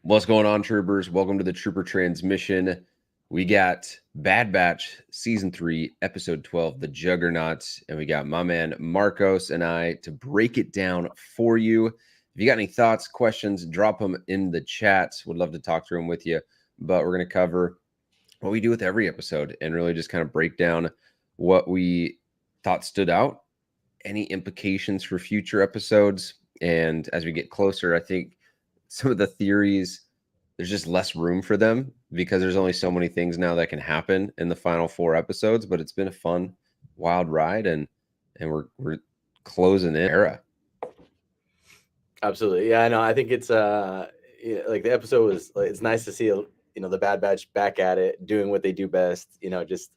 What's going on, troopers? Welcome to the Trooper Transmission. We got Bad Batch Season 3, Episode 12, The Juggernauts, and we got my man Marcos and I to break it down for you. If you got any thoughts, questions, drop them in the chat. Would love to talk through them with you, but we're going to cover what we do with every episode and really just kind of break down what we thought stood out, any implications for future episodes, and as we get closer, I think some of the theories, there's just less room for them because there's only so many things now that can happen in the final 4 episodes. But it's been a fun, wild ride, and we're closing in era. Absolutely, yeah. I know. I think it's like the episode was. Like, it's nice to see the Bad Batch back at it, doing what they do best. Just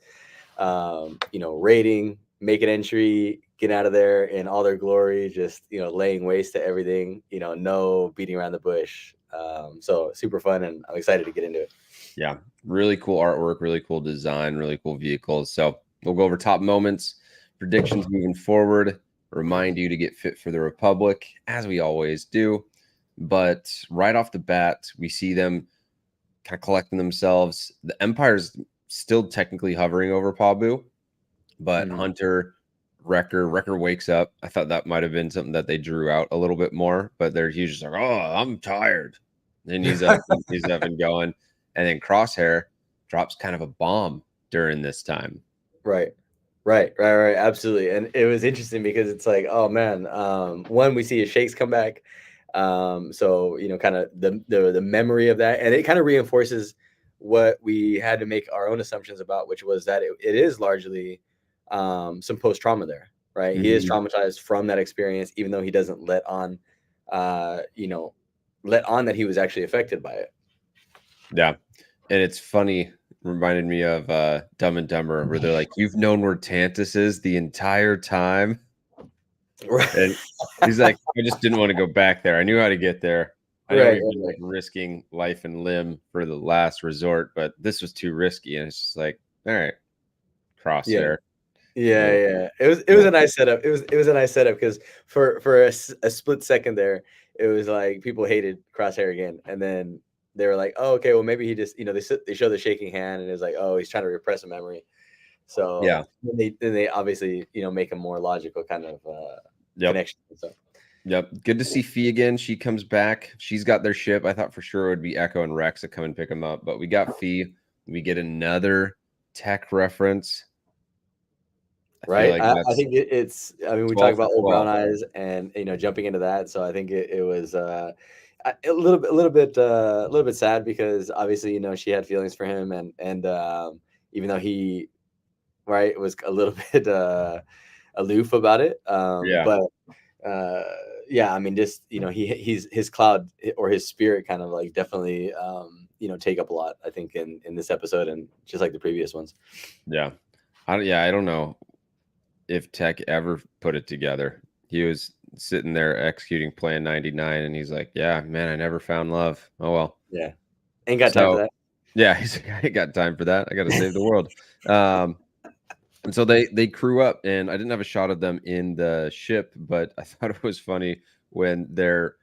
raiding, make an entry, get out of there in all their glory, just laying waste to everything. No beating around the bush. So super fun, and I'm excited to get into it. Yeah, really cool artwork, really cool design, really cool vehicles. So we'll go over top moments, predictions moving forward, remind you to get fit for the Republic, as we always do. But right off the bat, we see them kind of collecting themselves. The Empire's still technically hovering over Pabu, but Hunter, Wrecker wakes up. I thought that might have been something that they drew out a little bit more, but he's just like, oh, I'm tired. And he's up, he's up and going. And then Crosshair drops kind of a bomb during this time. Right. Absolutely. And it was interesting because it's like, oh man, one, we see his shakes come back. So kind of the memory of that, and it kind of reinforces what we had to make our own assumptions about, which was that it is largely some post-trauma there, right? He is traumatized from that experience, even though he doesn't let on that he was actually affected by it. Yeah. And it's funny, reminded me of Dumb and Dumber, where they're like, you've known where Tantus is the entire time. Right. And he's like, I just didn't want to go back there. I knew how to get there. I know we've been like risking life and limb for the last resort, but this was too risky. And it's just like, all right, Crosshair. Yeah. It was a nice setup. It was a nice setup because for a split second there, it was like people hated Crosshair again, and then they were like, oh, okay, well maybe he just they show the shaking hand, and it's like, oh, he's trying to repress a memory. So yeah, then they obviously make a more logical kind of connection. So. Yep. Good to see Fee again. She comes back. She's got their ship. I thought for sure it would be Echo and Rex that come and pick them up, but we got Fee. We get another tech reference. Right. I think it's. I mean, we talk about old brown eyes, and jumping into that. So I think it was a little bit sad because obviously she had feelings for him, and even though he was a little bit aloof about it. But I mean, just he's his cloud or his spirit kind of like definitely take up a lot, I think, in this episode, and just like the previous ones. I don't know if Tech ever put it together. He was sitting there executing Plan 99, and he's like, yeah, man, I never found love. Oh well. Yeah, ain't got time for that. Yeah, he's like, I ain't got time for that. I got to save the world. And so they crew up, and I didn't have a shot of them in the ship, but I thought it was funny when they're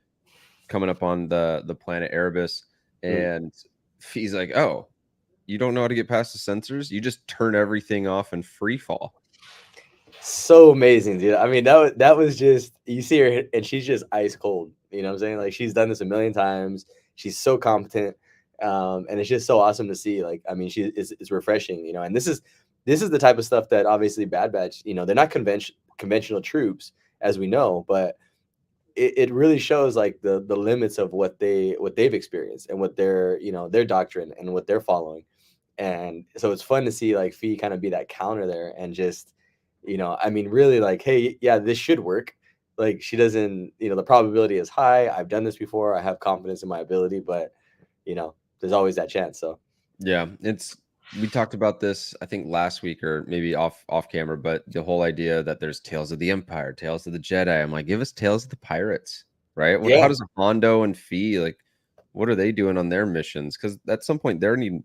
coming up on the planet Erebus, and he's like, oh, you don't know how to get past the sensors? You just turn everything off and free fall. So amazing, dude. I mean, that was just, you see her and she's just ice cold. You know what I'm saying? Like, she's done this a million times. She's so competent. And it's just so awesome to see. Like, I mean, it's refreshing, and this is the type of stuff that obviously Bad Batch, they're not conventional troops, as we know, but it really shows like the limits of what they've experienced and what their doctrine and what they're following. And so it's fun to see like Fee kind of be that counter there, and just I mean, really like, hey, yeah, this should work. Like, she doesn't, the probability is high. I've done this before. I have confidence in my ability, but there's always that chance. So yeah, we talked about this, I think last week or maybe off camera, but the whole idea that there's Tales of the Empire, Tales of the Jedi. I'm like, give us Tales of the Pirates, right? Yeah. How does Hondo and Fee, like, what are they doing on their missions? Because at some point they're needing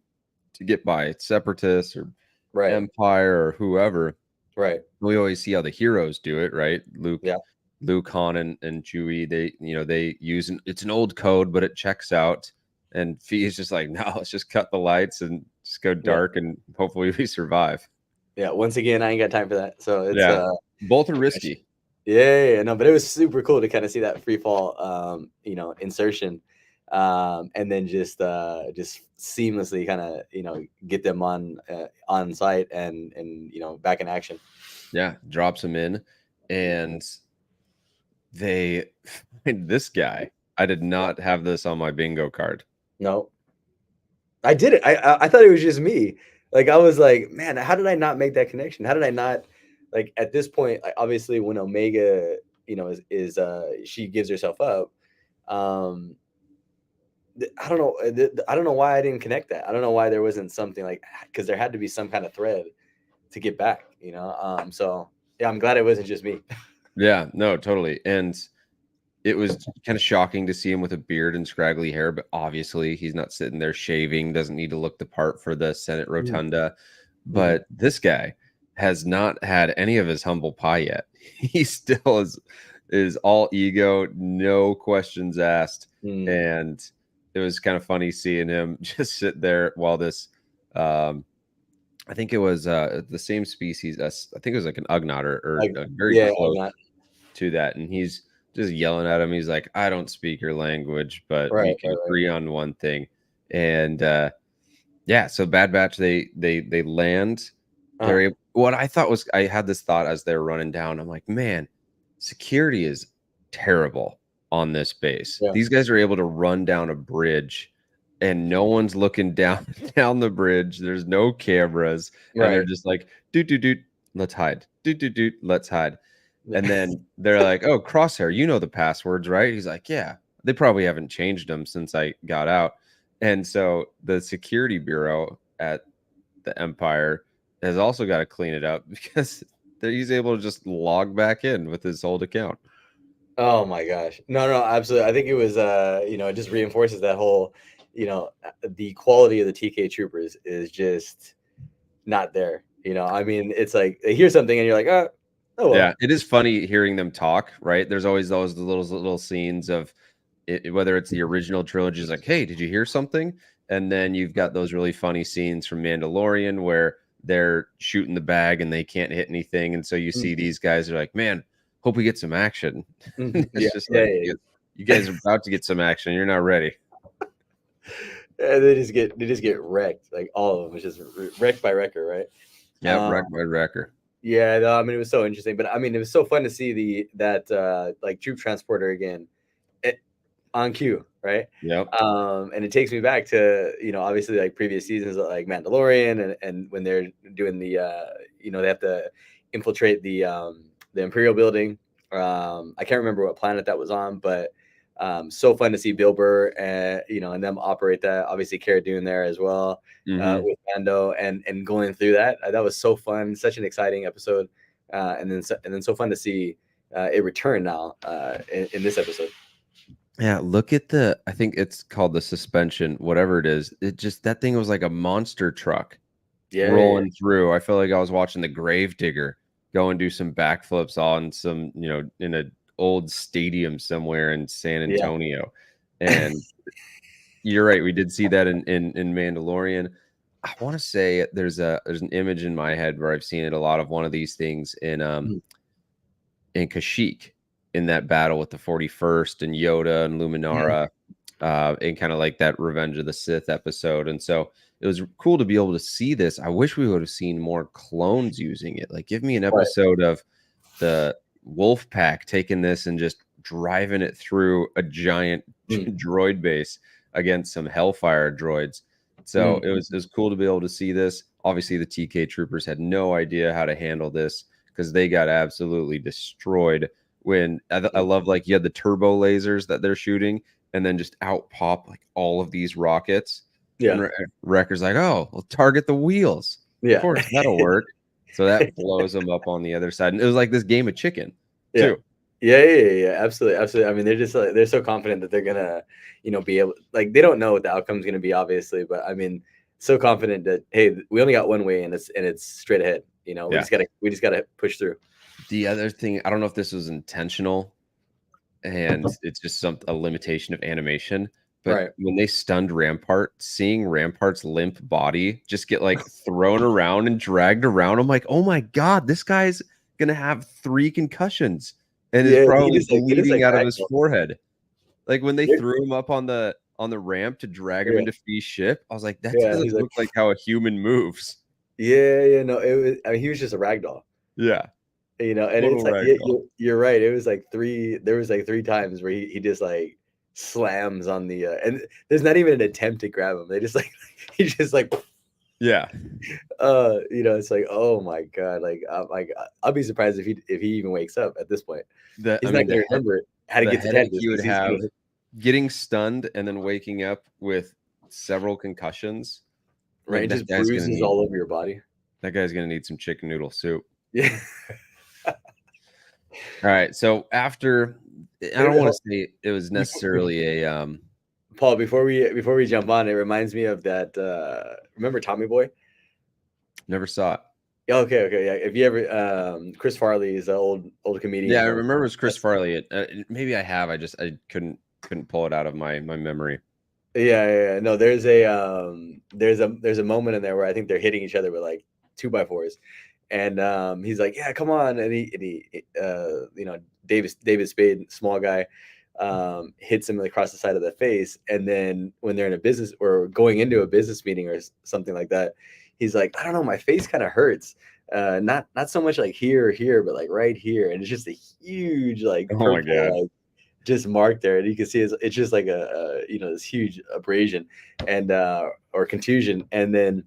to get by Separatists or Empire or whoever. Right. We always see how the heroes do it, right? Luke, Han, and Chewie, they use it's an old code, but it checks out. And Fee is just like, no, let's just cut the lights and just go Yeah. dark and hopefully we survive. Yeah. Once again, I ain't got time for that. So it's Yeah. Both are risky. yeah, no, but it was super cool to kind of see that free fall, insertion, and then just seamlessly kind of get them on site and back in action. Yeah. Drops him in. And they find this guy. I did not have this on my bingo card. No, I did it. I thought it was just me. Like I was like, man, how did I not make that connection? How did I not like at this point? Like, obviously, when Omega, is she gives herself up. Um, I don't know. I don't know why I didn't connect that. I don't know why there wasn't something like because there had to be some kind of thread to get back. So yeah, I'm glad it wasn't just me. Yeah, no, totally. And it was kind of shocking to see him with a beard and scraggly hair, but obviously he's not sitting there shaving, doesn't need to look the part for the Senate rotunda. Mhm. But this guy has not had any of his humble pie yet. He still is all ego, no questions asked. Mm. And it was kind of funny seeing him just sit there while this I think it was the same species. I think it was like an Ugnaught or Like very yeah, I'm close not to that. And he's just yelling at him. He's like, I don't speak your language, but right, we can right, agree on one thing. And yeah, so Bad Batch, they land. right. What I thought was I had this thought as they were running down. I'm like, man, security is terrible on this base. Yeah, These guys are able to run down a bridge and no one's looking down down the bridge. There's no cameras, and they're right. just like, doot doot doot, let's hide. Doot doot doot, let's hide. And then they're like, "Oh, Crosshair, you know the passwords, right?" He's like, "Yeah." They probably haven't changed them since I got out. And so the security bureau at the Empire has also got to clean it up because he's able to just log back in with his old account. Oh my gosh. No, no, absolutely. I think it was it just reinforces that whole, the quality of the TK troopers is just not there. I mean, it's like they hear something and you're like, oh well. Yeah, it is funny hearing them talk, right? There's always those little scenes of whether it's the original trilogy is like, "Hey, did you hear something?" And then you've got those really funny scenes from Mandalorian where they're shooting the bag and they can't hit anything, and so you see Mhm, these guys are like, "Man, hope we get some action." mhm. Yeah, It's just yeah, like yeah, you guys are about to get some action. You're not ready. yeah. They just get wrecked. Like all of them. It's just wrecked by wrecker, right? Yeah, Um, Red Wrecker. yeah, no, I mean it was so interesting, but I mean it was so fun to see that like troop transporter again eh, on cue, right? Yep. And it takes me back to obviously like previous seasons like Mandalorian and when they're doing they have to infiltrate the Imperial building. I can't remember what planet that was on, but so fun to see Bill Burr and them operate that. Obviously, Cara Dune there as well Hmm. with Mando and going through that. That was so fun, such an exciting episode, and then so fun to see it return now in this episode. Yeah, look at I think it's called the suspension, whatever it is. It just that thing was like a monster truck Yeah, yeah, rolling through. I felt like I was watching the Gravedigger go and do some backflips on some, in a old stadium somewhere in San yeah. Antonio. And you're right, we did see that in Mandalorian. I want to say there's an image in my head where I've seen it a lot of one of these things Mhm. in Kashyyyk in that battle with the 41st and Yoda and Mhm. Luminara, and kind of like that Revenge of the Sith episode. And so it was cool to be able to see this. I wish we would have seen more clones using it. Like, give me an Right. episode of the Wolf Pack taking this and just driving it through a giant Mm, droid base against some Hellfire droids. So mm, it was cool to be able to see this. Obviously, the TK troopers had no idea how to handle this because they got absolutely destroyed. When I mm. love, like, you had the turbo lasers that they're shooting, and then just out pop like all of these rockets. And Yeah, Wrecker's like, "Oh, we'll target the wheels. Of yeah, course, that'll work." So that blows them up on the other side. And it was like this game of chicken, yeah, too. yeah. Absolutely, absolutely. I mean, they're just like they're so confident that they're gonna, be able. Like they don't know what the outcome's gonna be, obviously, but I mean, so confident that hey, we only got one way, and it's straight ahead. We Yeah. just gotta push through. The other thing, I don't know if this was intentional and it's just a limitation of animation, But when they stunned Rampart, seeing Rampart's limp body just get like thrown around and dragged around, I'm like, oh my God, this guy's gonna have 3 concussions and is probably bleeding out of his forehead. Like when they threw him up on the ramp to drag him into Fee's ship, I was like, that doesn't look like how a human moves. No, it was. I mean, he was just a ragdoll. Yeah, and it's like you're right. It was like 3. There was like 3 times where he just like slams on the and there's not even an attempt to grab him. They just like he just like it's like, oh my God, like I'll be surprised if he even wakes up at this point. He's not gonna remember how to get to Kansas. He would have getting stunned and then waking up with several concussions, right? Just bruises all over your body. That guy's gonna need some chicken noodle soup. Yeah. All right, so after, I don't want to say it was necessarily a Paul, before we jump on, it reminds me of that remember Tommy Boy? Never saw it. Okay, yeah. If you ever Chris Farley is an old comedian. Yeah, I remember it was Chris Farley. Maybe I have. I couldn't pull it out of my memory. Yeah. No, there's a moment in there where I think they're hitting each other with like 2x4s. And he's like, yeah, come on. And he David Spade, small guy, hits him across the side of the face. And then when they're in a business or going into a business meeting or something like that, he's like, I don't know, my face kind of hurts. Not so much like here or here, but like right here. And it's just a huge like purple, oh my God. like, just mark there, and you can see it's just like a this huge abrasion and or contusion. And then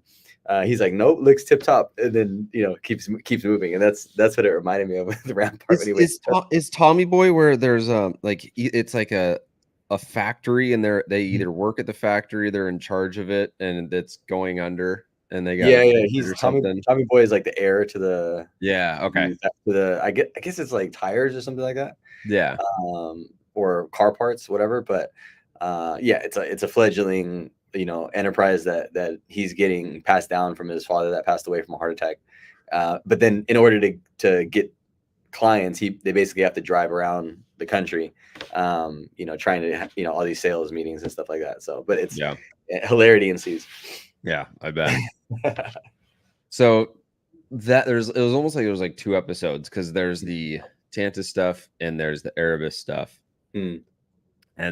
he's like, nope, looks tip top, and then keeps moving, and that's what it reminded me of with the Rampart. Is Tommy Boy where there's like it's like a factory, and they either work at the factory, they're in charge of it, and it's going under, and they got he's Tommy Boy is like the heir to the I guess it's like tires or something like that, or car parts, whatever. But it's a fledgling enterprise that he's getting passed down from his father that passed away from a heart attack. But then in order to get clients, they basically have to drive around the country, trying to all these sales meetings and stuff like that. So, but it's hilarity ensues. Yeah, I bet. So it was almost like there was like 2 episodes, because there's the Tanta stuff and there's the Erebus stuff. And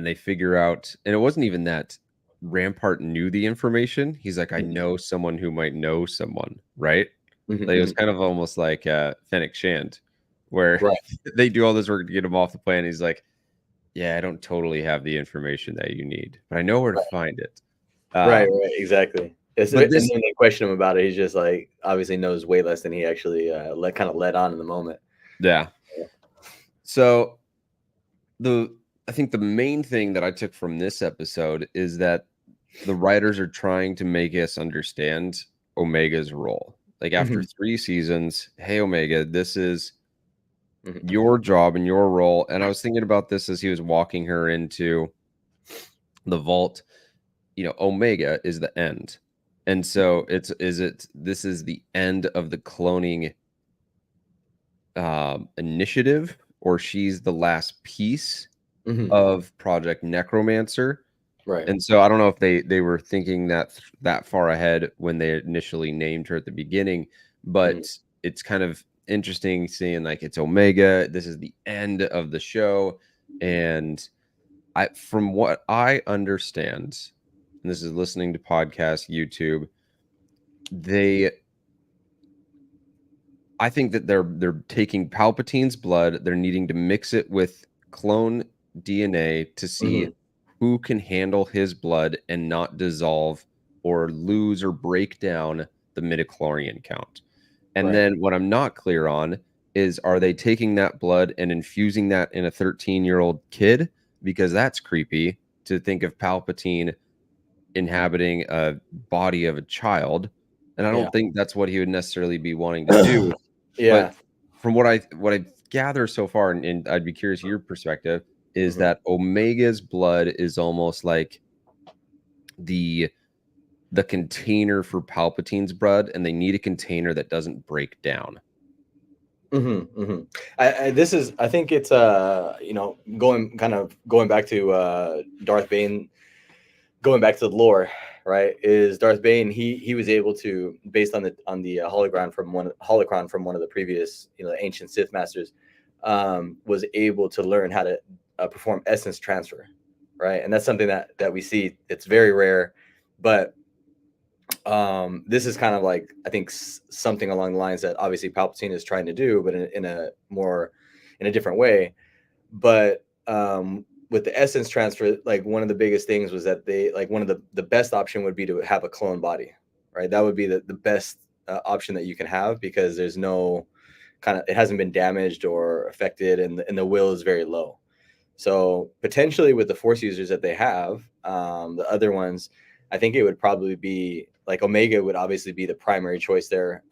they figure out, and it wasn't even that Rampart knew the information. He's like, I know someone who might know someone, right? Like, it was kind of almost like Fennec Shand, where they do all this work to get him off the plane. He's like, yeah, I don't totally have the information that you need, but I know where to find it. Right, exactly. And then they question him about it. He's just like, obviously knows way less than he actually let on in the moment. Yeah. So I think the main thing that I took from this episode is that the writers are trying to make us understand Omega's role. Like, after 3 seasons, hey, Omega, this is your job and your role. And I was thinking about this as he was walking her into the vault. Omega is the end. And so this is the end of the cloning initiative, or she's the last piece of Project Necromancer. Right. And so I don't know if they were thinking that far ahead when they initially named her at the beginning, but it's kind of interesting seeing like it's Omega. This is the end of the show. And from what I understand, and this is listening to podcasts, YouTube, I think that they're taking Palpatine's blood, they're needing to mix it with clone DNA to see who can handle his blood and not dissolve or lose or break down the midichlorian count. And then what I'm not clear on is, are they taking that blood and infusing that in a 13-year-old kid? Because that's creepy to think of Palpatine inhabiting a body of a child. And I don't think that's what he would necessarily be wanting to do. But from what I gather so far, and I'd be curious your perspective, is that Omega's blood is almost like the container for Palpatine's blood, and they need a container that doesn't break down. I think it's going back to Darth Bane going back to the lore, right? Is Darth Bane? He was able to, based on the holocron from one of the previous, the ancient Sith masters, was able to learn how to perform essence transfer, right? And that's something that we see. It's very rare, but this is kind of like, I think, something along the lines that obviously Palpatine is trying to do, but in a different way. But with the essence transfer, like one of the biggest things was that they, like, one of the best option would be to have a clone body, right? That would be the best option that you can have, because there's no it hasn't been damaged or affected, and the will is very low. So potentially with the force users that they have, the other ones, I think it would probably be like Omega would obviously be the primary choice there.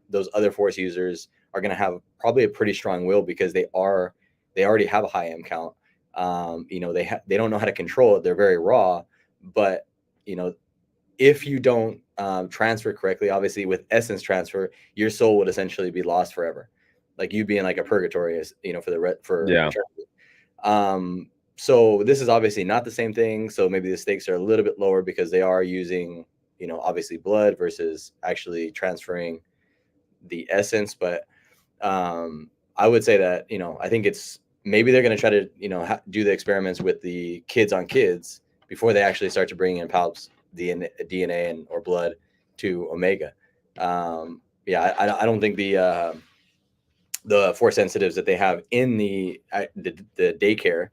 Those other force users are going to have probably a pretty strong will, because they already have a high M count. They don't know how to control it. They're very raw, but if you don't transfer correctly, obviously with essence transfer, your soul would essentially be lost forever. Like you'd be in like a purgatory, for Yeah. eternity. So this is obviously not the same thing. So maybe the stakes are a little bit lower, because they are using, obviously blood versus actually transferring the essence. But I would say that, I think it's maybe they're going to try to, do the experiments with the kids on kids before they actually start to bring in Palp's DNA or blood to Omega. Yeah, I don't think the force sensitives that they have in the daycare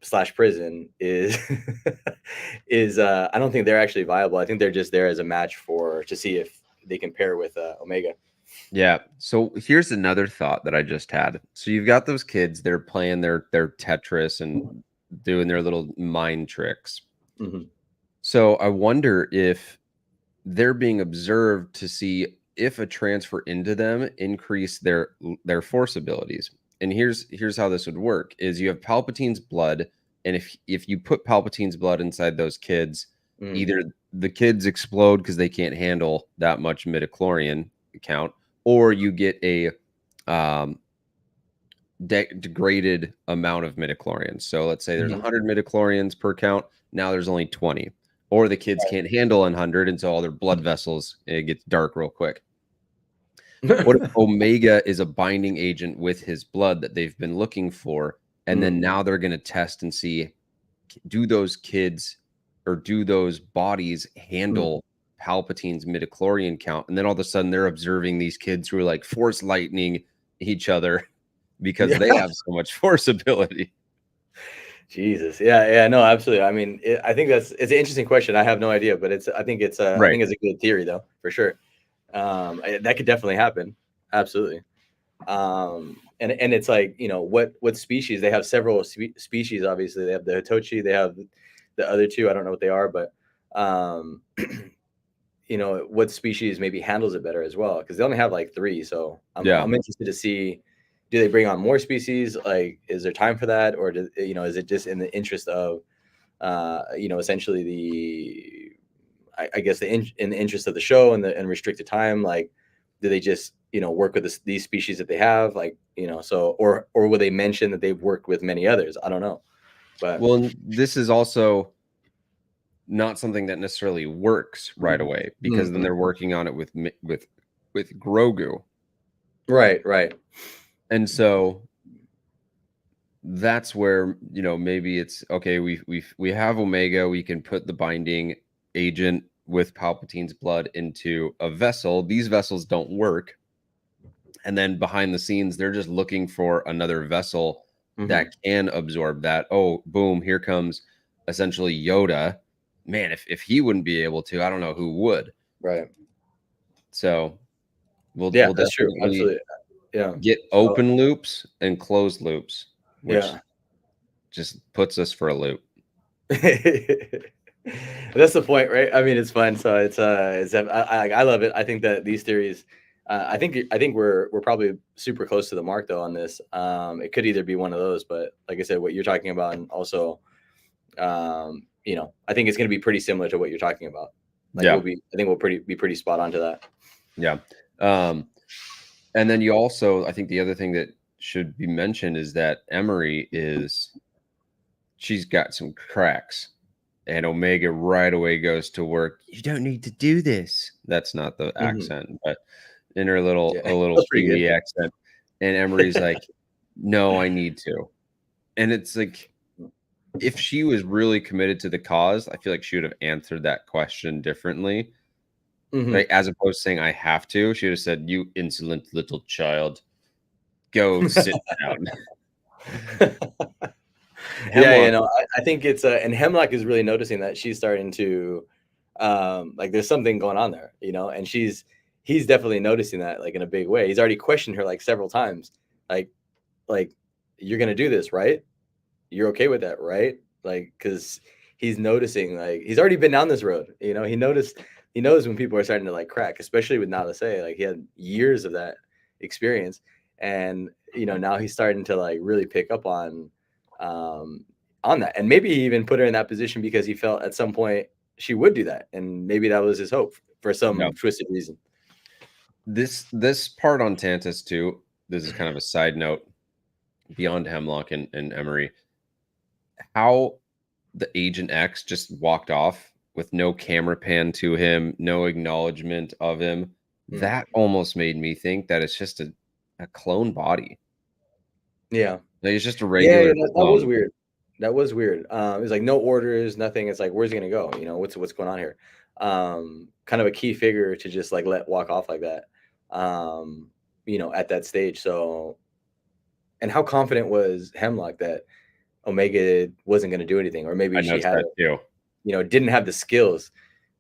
slash prison is is I don't think they're actually viable. I think they're just there as a match to see if they can pair with Omega. Yeah. So here's another thought that I just had. So you've got those kids, they're playing their Tetris and doing their little mind tricks. Mm-hmm. So I wonder if they're being observed to see if a transfer into them increase their force abilities. And here's how this would work: is you have Palpatine's blood, and if you put Palpatine's blood inside those kids, either the kids explode because they can't handle that much midichlorian count, or you get a degraded amount of midichlorians. So let's say there's 100 midichlorians per count. Now there's only 20. Or the kids can't handle 100, and so all their blood vessels, it gets dark real quick. What if Omega is a binding agent with his blood that they've been looking for, and then now they're going to test and see, do those kids or do those bodies handle Palpatine's midichlorian count? And then all of a sudden they're observing these kids who are like force lightning each other because they have so much force ability. Jesus. Yeah, no, absolutely. I mean, I think it's an interesting question. I have no idea, but I think it's a good theory, though, for sure. That could definitely happen. Absolutely. And it's like, what species? They have several species. Obviously, they have the Hitochi. They have the other two. I don't know what they are, but what species maybe handles it better as well, because they only have like 3. So I'm interested to see, do they bring on more species? Like, is there time for that, or is it just in the interest of essentially I guess in the interest of the show and restricted time? Like, do they just work with these species that they have, like, so, or will they mention that they've worked with many others? I don't know. But well, this is also not something that necessarily works right away, because then they're working on it with Grogu. Right. And so that's where, maybe it's okay. We have Omega. We can put the binding agent with Palpatine's blood into a vessel. These vessels don't work. And then behind the scenes, they're just looking for another vessel that can absorb that. Oh, boom, here comes essentially Yoda. Man, if he wouldn't be able to, I don't know who would. Right. So we'll that's true. definitely Yeah. get open loops and closed loops, which Yeah. just puts us for a loop. That's the point, right? I mean, it's fun. So I love it. I think that these theories, I think we're probably super close to the mark though on this. It could either be one of those, but like I said, what you're talking about, and also, I think it's going to be pretty similar to what you're talking about. Like, I think we'll be pretty spot on to that. Yeah. And then you also, I think the other thing that should be mentioned is that Emery she's got some cracks. And Omega right away goes to work. You don't need to do this. That's not the Mhm. accent, but in her Yeah, a little that's pretty Kiwi good. accent. And Emery's like, no, I need to. And it's like, if she was really committed to the cause, I feel like she would have answered that question differently. Mhm. Like, as opposed to saying, I have to, she would have said, you insolent little child, go sit down. Yeah, Hemlock, I think it's and Hemlock is really noticing that she's starting to like there's something going on there, and he's definitely noticing that like in a big way. He's already questioned her like several times. Like like you're going to do this, right? You're okay with that, right? Like cuz he's noticing like he's already been down this road, he knows when people are starting to like crack, especially with Nalase. Like he had years of that experience, and now he's starting to like really pick up um on that, and maybe he even put her in that position because he felt at some point she would do that, and maybe that was his hope for yeah. some twisted reason. This part on Tantus too, this is kind of a side note beyond Hemlock and Emery. How the Agent X just walked off with no camera pan to him, no acknowledgement of him. Mm. That almost made me think that it's just a clone body. Yeah. Like it's just a Yeah, regular that was clone. weird. That was weird. It's like no orders, nothing. It's like, where's he gonna go? What's going on here? Kind of a key figure to just like let walk off like that. Um, at that stage. So, and how confident was Hemlock that Omega wasn't gonna do anything, or maybe I she noticed had that too. didn't have the skills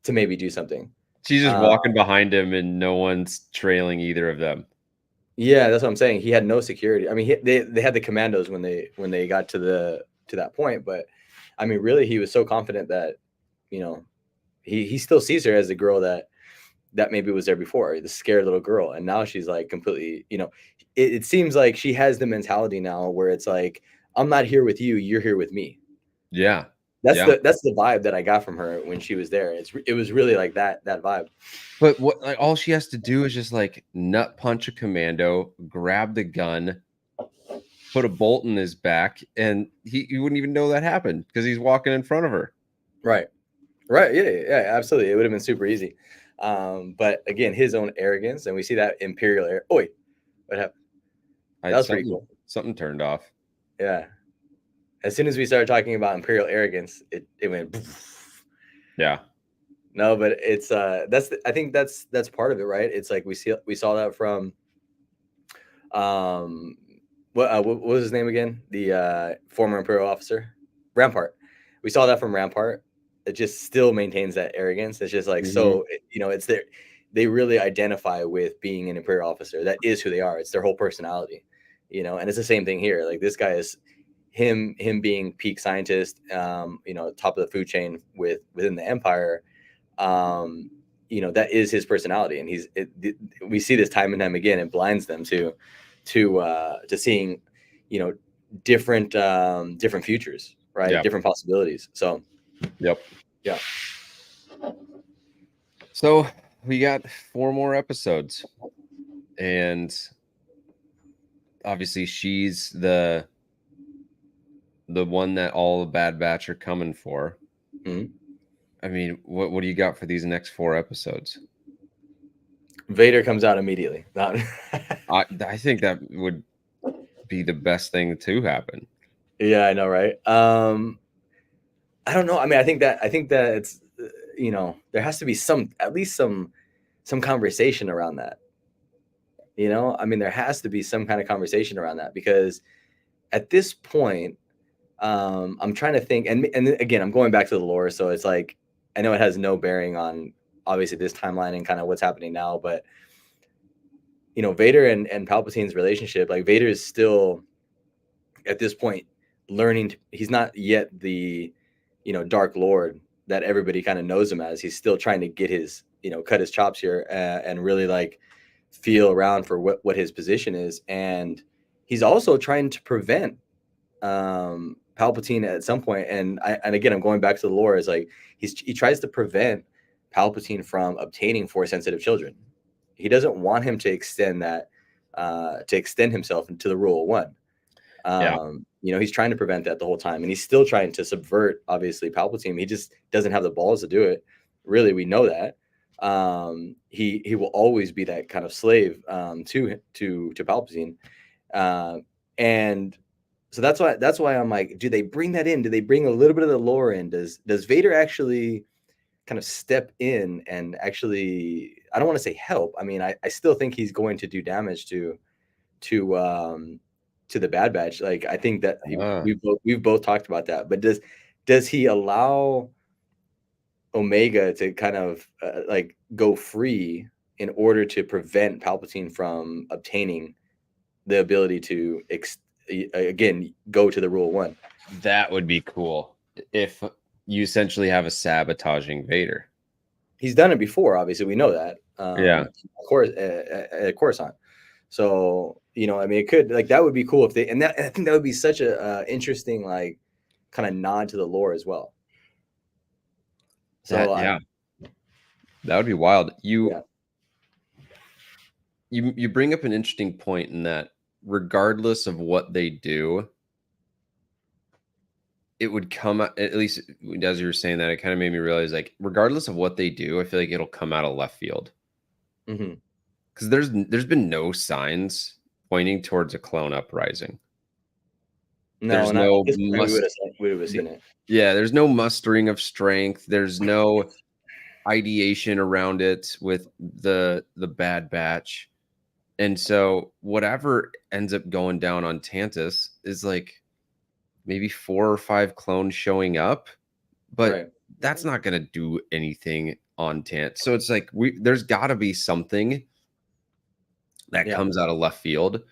to maybe do something. She's just Uh, walking behind him and no one's trailing either of them. yeah, that's what I'm saying. He had no security. I mean, they had the commandos when they got to that point, but I mean, really, he was so confident that you know he still sees her as the girl that maybe was there before, the scared little girl, and now she's like completely. It seems like she has the mentality now where it's like, I'm not here with you, you're here with me. Yeah. That's Yeah. the vibe that I got from her when she was there. It was really like that vibe. But what like all she has to do is just like nut punch a commando, grab the gun, put a bolt in his back, and he wouldn't even know that happened because he's walking in front of her. Right. Right. Yeah. Yeah. Absolutely. It would have been super easy. But again, his own arrogance, and we see that Imperial air. Oh wait, what happened? I That was pretty something cool. something turned off. Yeah. As soon as we started talking about Imperial arrogance, it went. Yeah. No, but it's I think that's part of it, right? It's like we saw that from um what was his name again? The former Imperial officer, Rampart. We saw that from Rampart. It just still maintains that arrogance. It's just like Mhm. so it's their they really identify with being an Imperial officer. That is who they are. It's their whole personality, and it's the same thing here. Like this guy is him being peak scientist, top of the food chain within the Empire. um, that is his personality, and we see this time and time again. It blinds them to seeing, you know, different futures, right? Yeah. Different possibilities. So Yep. yeah. So we got 4 more episodes, and obviously she's the one that all the Bad Batch are coming for. Mhm. I mean, what do you got for these next 4 episodes? Vader comes out immediately. Not I think that would be the best thing to happen. yeah, I know, right? I don't know. I mean, I think that it's there has to be some at least some conversation around that. I mean, there has to be some kind of conversation around that because at this point, I'm trying to think, and again, I'm going back to the lore, so it's like I know it has no bearing on obviously this timeline and kind of what's happening now, but Vader and Palpatine's relationship, like Vader is still at this point learning. He's not yet the Dark Lord that everybody kind of knows him as. He's still trying to get his cut his chops here and really like feel around for what his position is, and he's also trying to prevent Palpatine at some point, and again, I'm going back to the lore. Is like he tries to prevent Palpatine from obtaining Force sensitive children. He doesn't want him to extend himself into the rule of one. Yeah. He's trying to prevent that the whole time, and he's still trying to subvert, obviously, Palpatine. He just doesn't have the balls to do it. Really, we know that. He will always be that kind of slave to Palpatine, and so that's why I'm like, do they bring that in? Do they bring a little bit of the lore in? Does Vader actually kind of step in and actually, I don't want to say help. I mean, I still think he's going to do damage to the Bad Batch. Like, I think that we've both talked about that. But does he allow Omega to kind of like go free in order to prevent Palpatine from obtaining the ability to again go to the Rule One? That would be cool if you essentially have a sabotaging Vader. He's done it before, obviously. We know that. Yeah. Of course, at Coruscant. So, I mean, it could, like, that would be cool if they, and I think that would be such a interesting, like, kind of nod to the lore as well. So, that would be wild. Yeah. You bring up an interesting point in that regardless of what they do, it would come out, at least as you were saying that, it kind of made me realize, like, regardless of what they do, I feel like it'll come out of left field. Because there's been no signs pointing towards a clone uprising. No, we would have seen it. Yeah, there's no mustering of strength. There's no ideation around it with the Bad Batch. And so whatever ends up going down on Tantus is like maybe 4 or 5 clones showing up, but that's not going to do anything on Tantus. So it's like there's got to be something that comes out of left field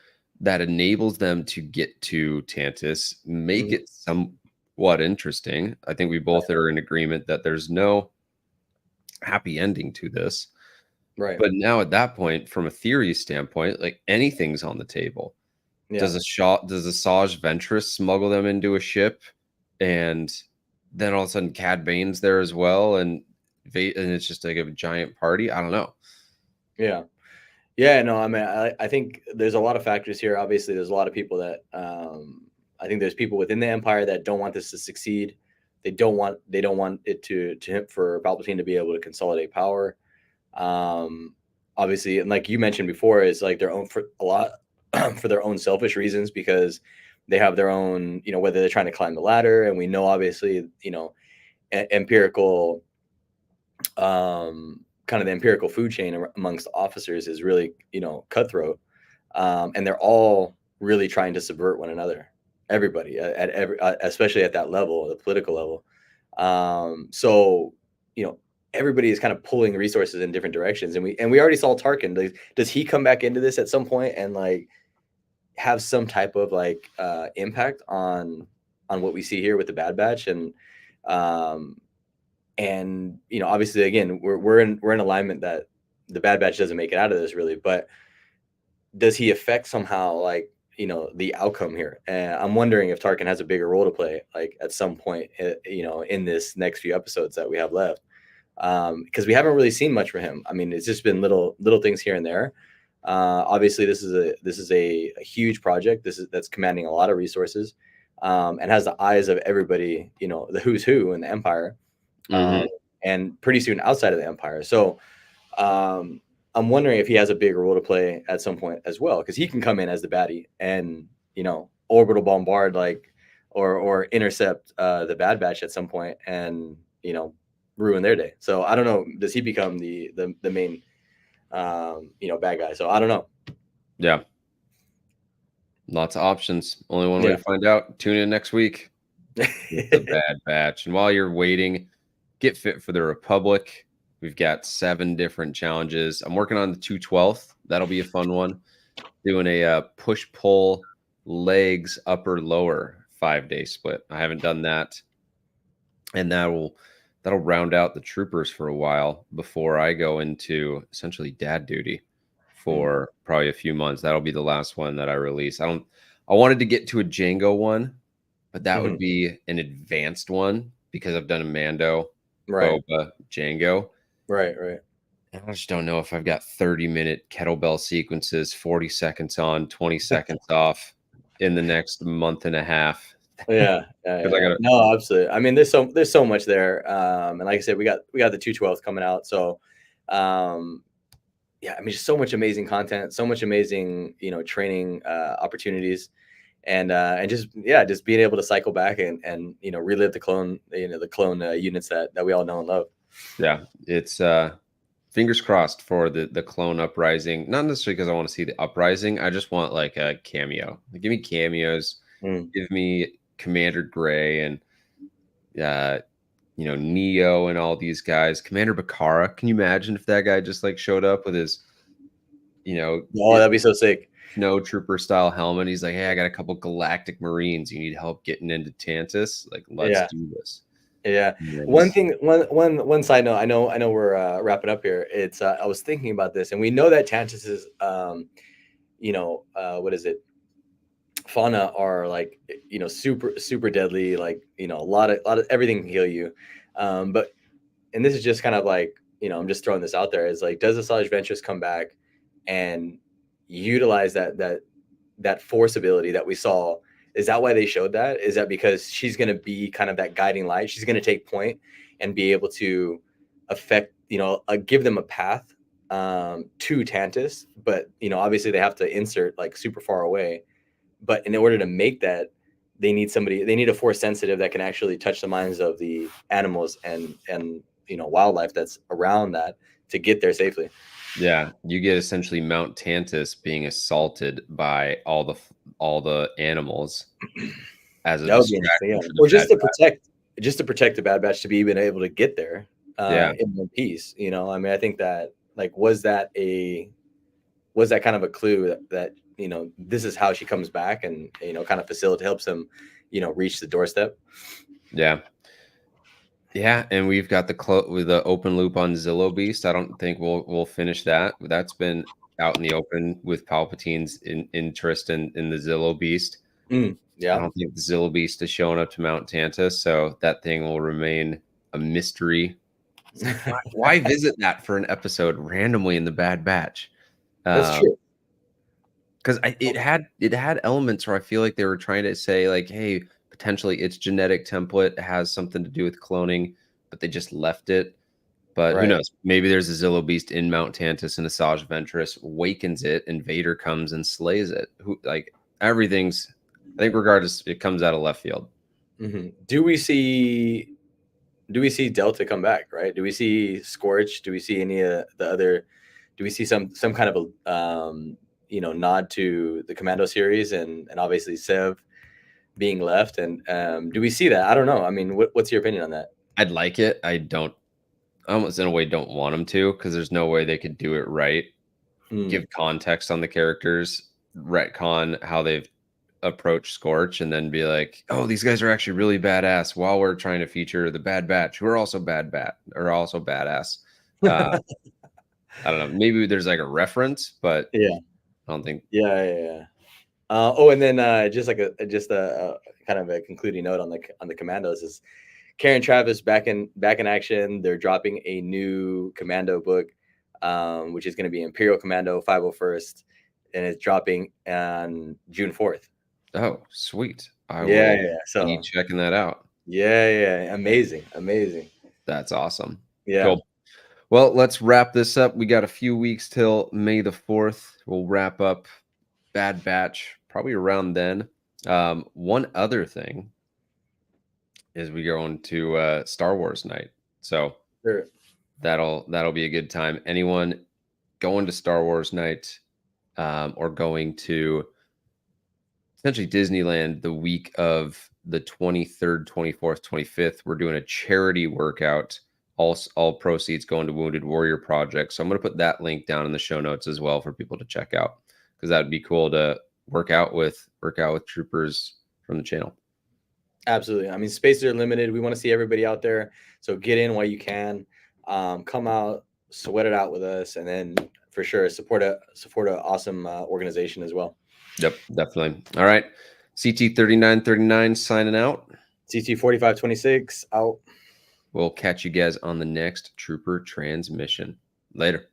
that enables them to get to Tantus, make it somewhat interesting. I think we both are in agreement that there's no happy ending to this. Right. But now at that point, from a theory standpoint, like, anything's on the table. Yeah. Does Asajj Ventress smuggle them into a ship, and then all of a sudden Cad Bane's there as well, and it's just like a giant party? I don't know. Yeah. Yeah, no, I mean, I think there's a lot of factors here. Obviously, there's a lot of people that I think there's people within the Empire that don't want this to succeed. They don't want it to for Palpatine to be able to consolidate power. Obviously, and like you mentioned before, it's like their own for a lot for their own selfish reasons, because they have their own, whether they're trying to climb the ladder, and we know obviously, empirical, kind of the empirical food chain amongst officers is really, cutthroat, and they're all really trying to subvert one another. Everybody at every, especially at that level, the political level. So, everybody is kind of pulling resources in different directions, and we already saw Tarkin. Does he come back into this at some point and like have some type of like impact on what we see here with the Bad Batch? And obviously, again, we're in alignment that the Bad Batch doesn't make it out of this really, but does he affect somehow like the outcome here? And I'm wondering if Tarkin has a bigger role to play, like at some point, in this next few episodes that we have left. Because we haven't really seen much from him. I mean, it's just been little things here and there. Obviously, this is a huge project. That's commanding a lot of resources, and has the eyes of everybody. The who's who in the Empire, and pretty soon outside of the Empire. So, I'm wondering if he has a bigger role to play at some point as well, because he can come in as the baddie and orbital bombard or intercept the Bad Batch at some point and ruin their day. So I don't know. Does he become the main, bad guy? So I don't know. Yeah. Lots of options. Only one way to find out. Tune in next week. The Bad Batch. And while you're waiting, get fit for the Republic. We've got 7 different challenges. I'm working on the 212th. That'll be a fun one. Doing a push-pull legs upper lower 5-day split. I haven't done that. And that'll round out the troopers for a while before I go into essentially dad duty for probably a few months. That'll be the last one that I release. I wanted to get to a Django one, but that would be an advanced one because I've done a Mando, Boba, Django. Right. And I just don't know if I've got 30-minute kettlebell sequences, 40 seconds on, 20 seconds off. in the next month and a half. Yeah, Because I got no, absolutely. I mean, there's so much there, and like I said, we got the 212th coming out, so yeah, I mean, just so much amazing content, so much amazing, training opportunities, and just being able to cycle back and relive the clone, units that we all know and love. yeah, it's fingers crossed for the clone uprising. Not necessarily because I want to see the uprising. I just want like a cameo. Like, give me cameos. Mm. Give me Commander Gray and Neo and all these guys. Commander Bakara. Can you imagine if that guy just like showed up with his, Oh, that'd be so sick. snow trooper style helmet? He's like, hey, I got a couple galactic marines. You need help getting into Tantus? Like, let's Yeah. do this. Yeah. And One thing, one side note. I know we're wrapping up here. It's I was thinking about this, and we know that Tantus is, what is it? Fauna are like, super deadly. Like, a lot of everything can kill you. But and this is just kind of like, I'm just throwing this out there. Is like, does Asajj Ventress come back and utilize that force ability that we saw? Is that why they showed that? Is that because she's going to be kind of that guiding light? She's going to take point and be able to affect, give them a path to Tantus. But, obviously they have to insert like super far away. But in order to make that, they need a force sensitive that can actually touch the minds of the animals and wildlife that's around that to get there safely. yeah, you get essentially Mount Tantus being assaulted by all the animals as a That would be interesting, distraction yeah. for the Or bad guy. just to protect the Bad Batch to be even able to get there Yeah, in one piece. I mean, I think that like was that kind of a clue that this is how she comes back and kind of helps them reach the doorstep. yeah. Yeah, and we've got with the open loop on Zillow Beast. I don't think we'll finish that. That's been out in the open with Palpatine's interest in the Zillow Beast. I Yeah. don't think the Zillow Beast is showing up to Mount Tantus, so that thing will remain a mystery. It's like, why visit that for an episode randomly in the Bad Batch? That's true. Because it had elements where I feel like they were trying to say like, hey, potentially its genetic template has something to do with cloning, but they just left it. But who Right. knows? Maybe there's a Zillow Beast in Mount Tantus and Asajj Ventress wakens it and Vader comes and slays it. Everything's, I think regardless, it comes out of left field. Mm-hmm. Do we see Delta come back? Right? Do we see Scorch? Do we see any of the other? Do we see some kind of a nod to the Commando series and obviously Sev being left? And do we see that? I don't know. I mean, what's your opinion on that? I'd like it. I almost in a way don't want them to, because there's no way they could do it right. Give context on the characters, retcon how they've approached Scorch, and then be like, oh, these guys are actually really badass while we're trying to feature the Bad Batch, who are also also badass. I don't know. Maybe there's like a reference, but Yeah. I don't think. Yeah. And then just a kind of a concluding note on the Commandos is Karen Travis back in action. They're dropping a new Commando book, which is going to be Imperial Commando 501st, and it's dropping on June 4th. Oh, sweet. I Yeah. will So be checking that out. yeah. Amazing. That's awesome. Yeah. Cool. Well, let's wrap this up. We got a few weeks till May the 4th. We'll wrap up Bad Batch probably around then. One other thing is we go into Star Wars night. So Sure. that'll be a good time. Anyone going to Star Wars night or going to essentially Disneyland the week of the 23rd, 24th, 25th, we're doing a charity workout. All proceeds going to Wounded Warrior Project. So I'm going to put that link down in the show notes as well for people to check out, because that'd be cool to work out with troopers from the channel. Absolutely. I mean, spaces are limited. We want to see everybody out there. So get in while you can. Come out, sweat it out with us, and then for sure support a awesome organization as well. Yep, definitely. All right. CT 3939 signing out. CT 4526 out. We'll catch you guys on the next Trooper Transmission. Later.